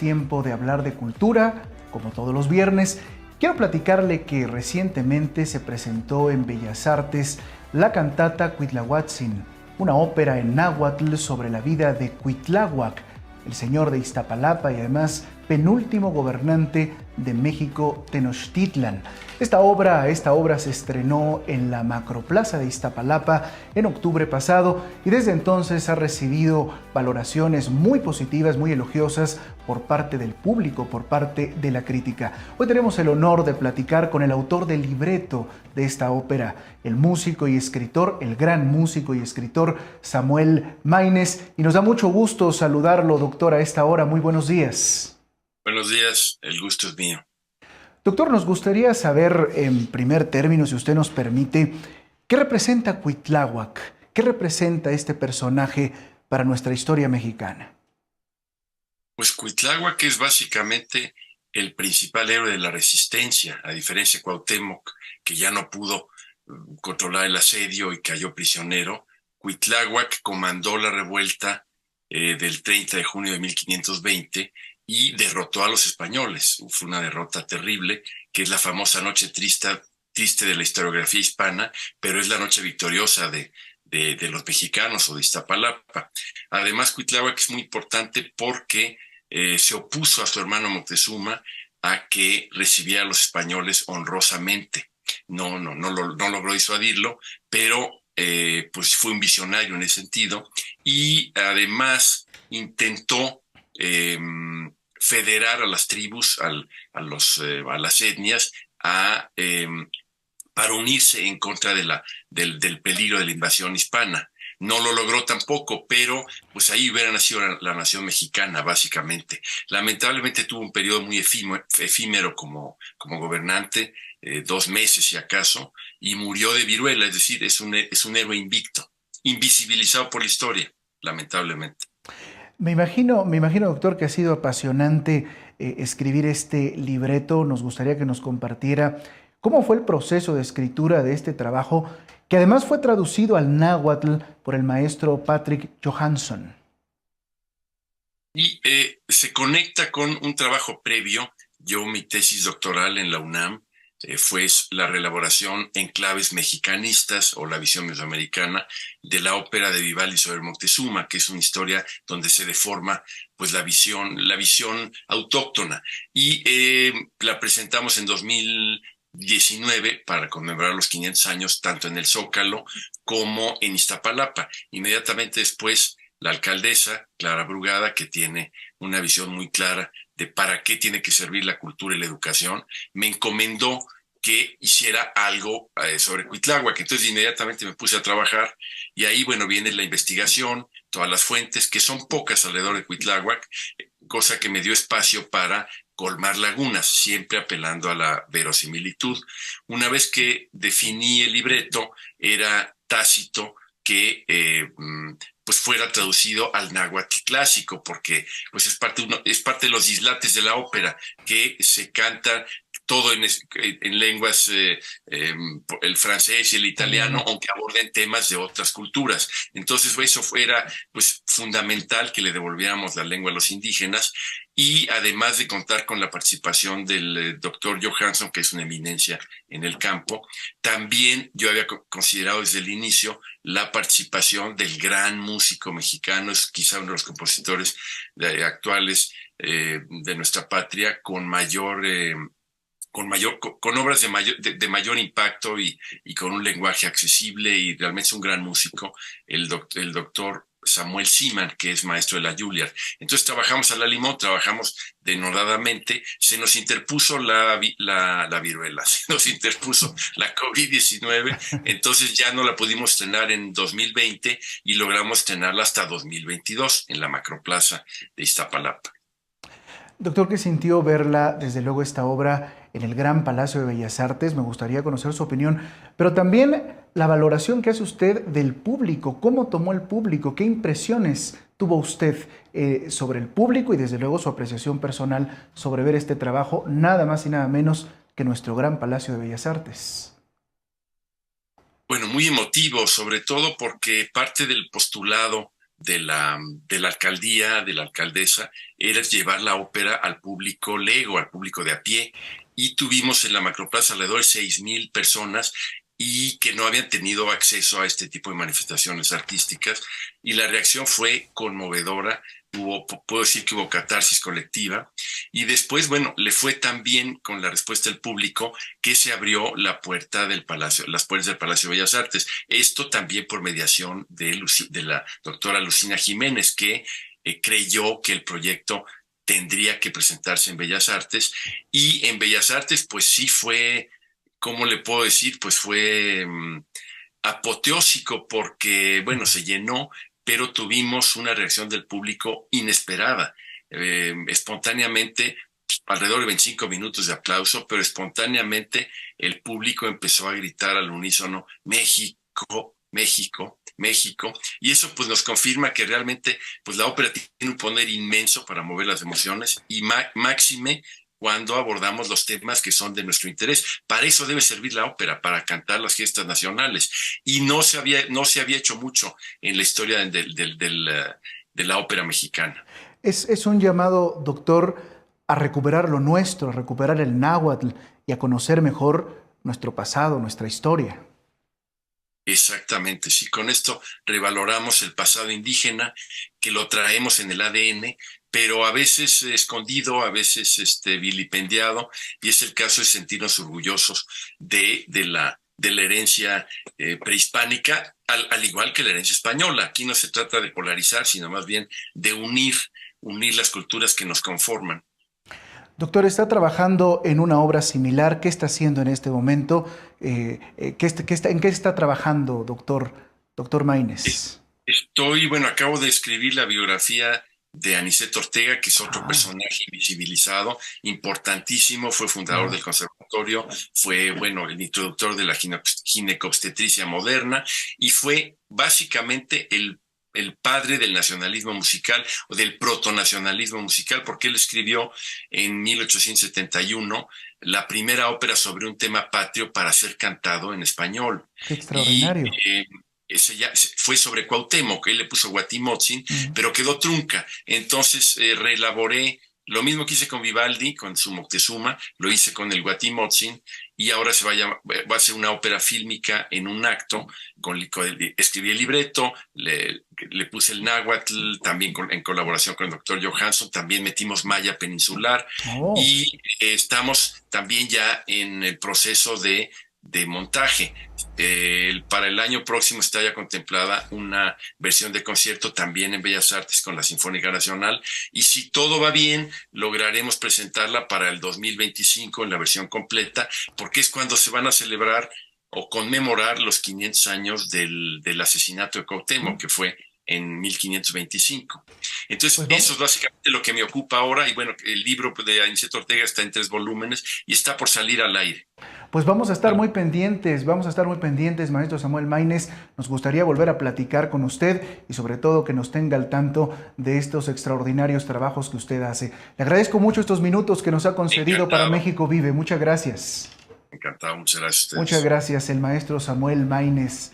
tiempo de hablar de cultura, como todos los viernes. Quiero platicarle que recientemente se presentó en Bellas Artes la cantata Cuitlahuatzin, una ópera en náhuatl sobre la vida de Cuitláhuac, el señor de Iztapalapa y además penúltimo gobernante de México, Tenochtitlan. Esta obra se estrenó en la Macroplaza de Iztapalapa en octubre pasado y desde entonces ha recibido valoraciones muy positivas, muy elogiosas por parte del público, por parte de la crítica. Hoy tenemos el honor de platicar con el autor del libreto de esta ópera, el músico y escritor, el gran músico y escritor Samuel Maínez, y nos da mucho gusto saludarlo, doctor, a esta hora. Muy buenos días. Buenos días, el gusto es mío. Doctor, nos gustaría saber, en primer término, si usted nos permite, ¿qué representa Cuitláhuac? ¿Qué representa este personaje para nuestra historia mexicana? Pues Cuitláhuac es básicamente el principal héroe de la resistencia, a diferencia de Cuauhtémoc, que ya no pudo controlar el asedio y cayó prisionero. Cuitláhuac comandó la revuelta del 30 de junio de 1520 y derrotó a los españoles. Fue una derrota terrible, que es la famosa noche triste de la historiografía hispana, pero es la noche victoriosa de los mexicanos o de Iztapalapa. Además, Cuitláhuac es muy importante porque se opuso a su hermano Moctezuma a que recibiera a los españoles honrosamente. No logró disuadirlo, pero pues fue un visionario en ese sentido, y además intentó federar a las tribus, a las etnias, para unirse en contra del peligro de la invasión hispana. No lo logró tampoco, pero pues ahí hubiera nacido la nación mexicana, básicamente. Lamentablemente tuvo un periodo muy efímero como gobernante, 2 meses si acaso, y murió de viruela, es decir, es un héroe invicto, invisibilizado por la historia, lamentablemente. Me imagino, doctor, que ha sido apasionante escribir este libreto. Nos gustaría que nos compartiera cómo fue el proceso de escritura de este trabajo, que además fue traducido al náhuatl por el maestro Patrick Johansson. Y se conecta con un trabajo previo. Mi tesis doctoral en la UNAM fue la reelaboración en claves mexicanistas o la visión mesoamericana de la ópera de Vivaldi sobre Moctezuma, que es una historia donde se deforma pues la visión autóctona, y la presentamos en 2019 para conmemorar los 500 años tanto en el Zócalo como en Iztapalapa. Inmediatamente después, la alcaldesa Clara Brugada, que tiene una visión muy clara de para qué tiene que servir la cultura y la educación, me encomendó que hiciera algo sobre Cuitláhuac. Entonces inmediatamente me puse a trabajar, y ahí, bueno, viene la investigación, todas las fuentes, que son pocas alrededor de Cuitláhuac, cosa que me dio espacio para colmar lagunas, siempre apelando a la verosimilitud. Una vez que definí el libreto, era tácito que pues fuera traducido al náhuatl clásico, porque pues es parte de los dislates de la ópera, que se canta todo en lenguas, el francés y el italiano, aunque aborden temas de otras culturas. Entonces eso era pues fundamental que le devolviéramos la lengua a los indígenas, y además de contar con la participación del doctor Johansson, que es una eminencia en el campo, también yo había considerado desde el inicio la participación del gran músico mexicano, es quizá uno de los compositores actuales de nuestra patria, con obras de mayor impacto y con un lenguaje accesible, y realmente es un gran músico, el doctor Samuel Seaman, que es maestro de la Juilliard. Entonces trabajamos a la limón, trabajamos denodadamente. Se nos interpuso la viruela, se nos interpuso la COVID-19, entonces ya no la pudimos estrenar en 2020 y logramos estrenarla hasta 2022 en la Macroplaza de Iztapalapa. Doctor, ¿qué sintió verla, desde luego, esta obra en el Gran Palacio de Bellas Artes? Me gustaría conocer su opinión, pero también la valoración que hace usted del público. ¿Cómo tomó el público? ¿Qué impresiones tuvo usted sobre el público y desde luego su apreciación personal sobre ver este trabajo, nada más y nada menos que nuestro Gran Palacio de Bellas Artes? Bueno, muy emotivo, sobre todo porque parte del postulado de la alcaldía, de la alcaldesa, era llevar la ópera al público lego, al público de a pie. Y tuvimos en la Macroplaza alrededor de 6,000 personas y que no habían tenido acceso a este tipo de manifestaciones artísticas. Y la reacción fue conmovedora. Puedo decir que hubo catarsis colectiva. Y después, bueno, le fue tan bien con la respuesta del público que se abrió la puerta del Palacio, las puertas del Palacio de Bellas Artes. Esto también por mediación de la doctora Lucina Jiménez, que creyó que el proyecto tendría que presentarse en Bellas Artes. Y en Bellas Artes, pues sí fue, ¿cómo le puedo decir? Pues fue apoteósico porque, bueno, se llenó, pero tuvimos una reacción del público inesperada. Espontáneamente, alrededor de 25 minutos de aplauso, pero espontáneamente el público empezó a gritar al unísono: México, México, México. Y eso pues nos confirma que realmente pues la ópera tiene un poder inmenso para mover las emociones y máxime cuando abordamos los temas que son de nuestro interés. Para eso debe servir la ópera, para cantar las gestas nacionales. Y no se había hecho mucho en la historia de la ópera mexicana. Es un llamado, doctor, a recuperar lo nuestro, a recuperar el náhuatl y a conocer mejor nuestro pasado, nuestra historia. Exactamente, sí, con esto revaloramos el pasado indígena, que lo traemos en el ADN, pero a veces escondido, a veces vilipendiado, y es el caso de sentirnos orgullosos de la herencia prehispánica, al igual que la herencia española. Aquí no se trata de polarizar, sino más bien de unir las culturas que nos conforman. Doctor, está trabajando en una obra similar. ¿Qué está haciendo en este momento? ¿En qué está trabajando, doctor Maínez? Bueno, acabo de escribir la biografía de Aniceto Ortega, que es otro personaje invisibilizado, importantísimo. Fue fundador del conservatorio, fue, bueno, el introductor de la ginecobstetricia moderna y fue básicamente el padre del nacionalismo musical o del protonacionalismo musical, porque él escribió en 1871 la primera ópera sobre un tema patrio para ser cantado en español. ¡Qué extraordinario! Ese ya fue sobre Cuauhtémoc, él le puso Guatimotzin, pero quedó trunca. Entonces reelaboré lo mismo que hice con Vivaldi, con su Moctezuma, lo hice con el Guatimotzin, y ahora va a ser una ópera fílmica en un acto. Escribí el libreto, le puse el náhuatl, también en colaboración con el doctor Johansson, también metimos maya peninsular, y estamos también ya en el proceso de montaje. Para el año próximo está ya contemplada una versión de concierto también en Bellas Artes con la Sinfónica Nacional, y si todo va bien lograremos presentarla para el 2025 en la versión completa, porque es cuando se van a celebrar o conmemorar los 500 años del asesinato de Cuauhtémoc, que fue en 1525. Entonces, pues eso es básicamente lo que me ocupa ahora. Y bueno, el libro de Aniceto Ortega está en 3 volúmenes y está por salir al aire. Pues vamos a estar muy pendientes, maestro Samuel Maínez. Nos gustaría volver a platicar con usted y sobre todo que nos tenga al tanto de estos extraordinarios trabajos que usted hace. Le agradezco mucho estos minutos que nos ha concedido para México Vive. Muchas gracias. Encantado, muchas gracias a ustedes. Muchas gracias, el maestro Samuel Maínez.